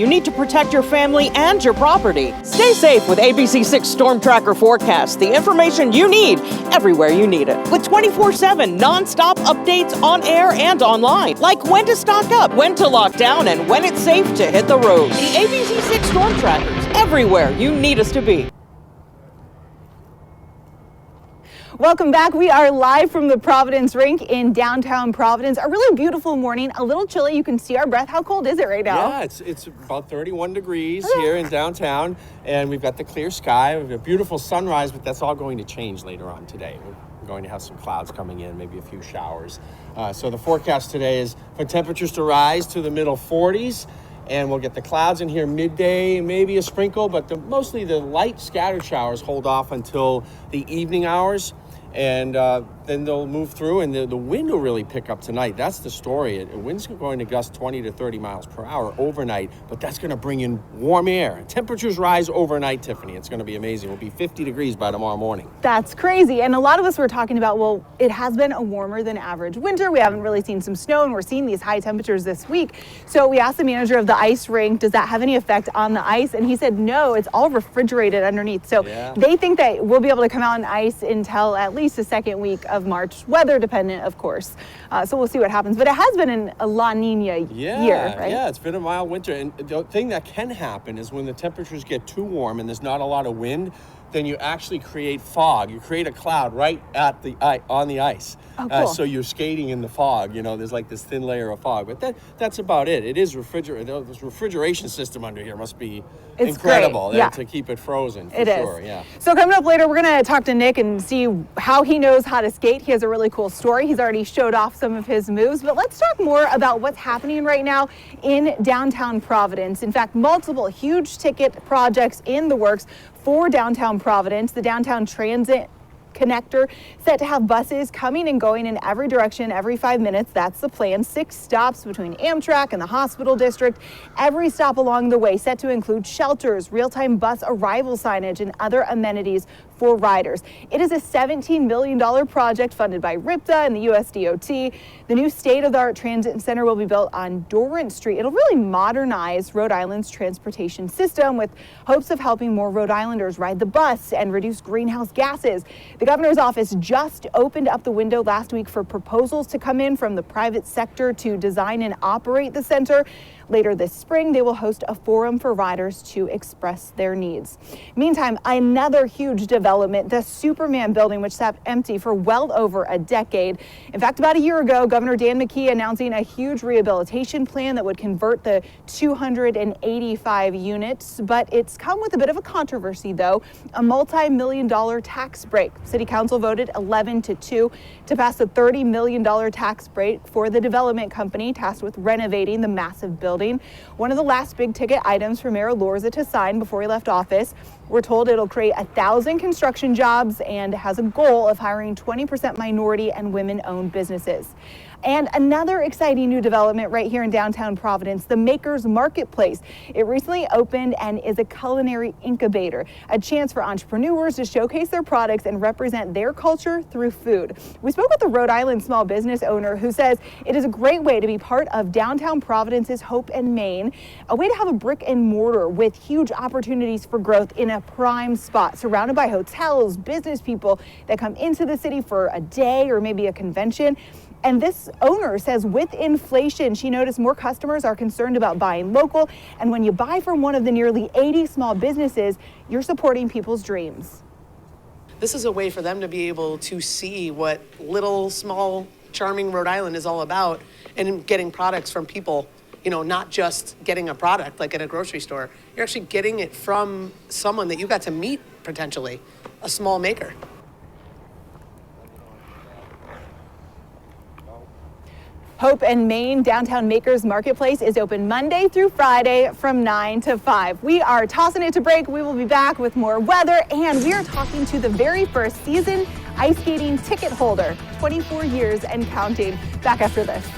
You need to protect your family and your property. Stay safe with ABC6 Storm Tracker Forecast, the information you need everywhere you need it. With 24/7 non-stop updates on air and online, like when to stock up, when to lock down, and when it's safe to hit the road. The ABC6 Storm Trackers, everywhere you need us to be. Welcome back. We are live from the Providence Rink in downtown Providence. A really beautiful morning, a little chilly. You can see our breath. How cold is it right now? Yeah, it's about 31 degrees here in downtown, and we've got the clear sky. We have a beautiful sunrise, but that's all going to change later on today. We're going to have some clouds coming in, maybe a few showers. So the forecast today is for temperatures to rise to the middle 40s. And we'll get the clouds in here midday, maybe a sprinkle, but mostly the light scattered showers hold off until the evening hours. And then they'll move through, and the wind will really pick up tonight. That's the story. The wind's going to gust 20 to 30 miles per hour overnight, but that's going to bring in warm air. Temperatures rise overnight, Tiffany. It's going to be amazing. It'll be 50 degrees by tomorrow morning. That's crazy. And a lot of us were talking about, well, it has been a warmer than average winter. We haven't really seen some snow, and we're seeing these high temperatures this week. So we asked the manager of the ice rink, does that have any effect on the ice? And he said, no, it's all refrigerated underneath. So they think that we'll be able to come out on ice until at least the second week of March, weather dependent, of course. So we'll see what happens. But it has been a La Nina year, right? Yeah, it's been a mild winter. And the thing that can happen is when the temperatures get too warm and there's not a lot of wind, then you actually create fog. You create a cloud right at on the ice. Oh, cool. So you're skating in the fog. You know, there's like this thin layer of fog. But that's about it. It is this refrigeration system under here must be incredible to keep it frozen. For sure. Yeah. So coming up later, we're going to talk to Nick and see how he knows how to skate. He has a really cool story. He's already showed off some of his moves. But let's talk more about what's happening right now in downtown Providence. In fact, multiple huge ticket projects in the works for downtown Providence. The downtown transit connector set to have buses coming and going in every direction every 5 minutes. That's the plan. 6 stops between Amtrak and the hospital district. Every stop along the way set to include shelters, real-time bus arrival signage, and other amenities for riders. It is a $17 million project funded by RIPTA and the USDOT. The new state-of-the-art transit center will be built on Dorrance Street. It'll really modernize Rhode Island's transportation system with hopes of helping more Rhode Islanders ride the bus and reduce greenhouse gases. The governor's office just opened up the window last week for proposals to come in from the private sector to design and operate the center. Later this spring, they will host a forum for riders to express their needs. Meantime, another huge development, the Superman building, which sat empty for well over a decade. In fact, about a year ago, Governor Dan McKee announcing a huge rehabilitation plan that would convert the 285 units. But it's come with a bit of a controversy, though, a multi-million-dollar tax break. City Council voted 11-2 to pass a $30 million tax break for the development company tasked with renovating the massive building. One of the last big ticket items for Mayor Lorza to sign before he left office. We're told it'll create 1,000 construction jobs and has a goal of hiring 20% minority and women-owned businesses. And another exciting new development right here in downtown Providence, the Makers Marketplace. It recently opened and is a culinary incubator, a chance for entrepreneurs to showcase their products and represent their culture through food. We spoke with a Rhode Island small business owner who says it is a great way to be part of downtown Providence's Hope and Main, a way to have a brick and mortar with huge opportunities for growth in a prime spot, surrounded by hotels, business people that come into the city for a day or maybe a convention. And this owner says with inflation, she noticed more customers are concerned about buying local. And when you buy from one of the nearly 80 small businesses, you're supporting people's dreams. This is a way for them to be able to see what little, small, charming Rhode Island is all about and getting products from people, you know, not just getting a product like at a grocery store. You're actually getting it from someone that you got to meet potentially, a small maker. Hope and Main Downtown Makers Marketplace is open Monday through Friday from 9 to 5. We are tossing it to break. We will be back with more weather, and we are talking to the very first season ice skating ticket holder, 24 years and counting. Back after this.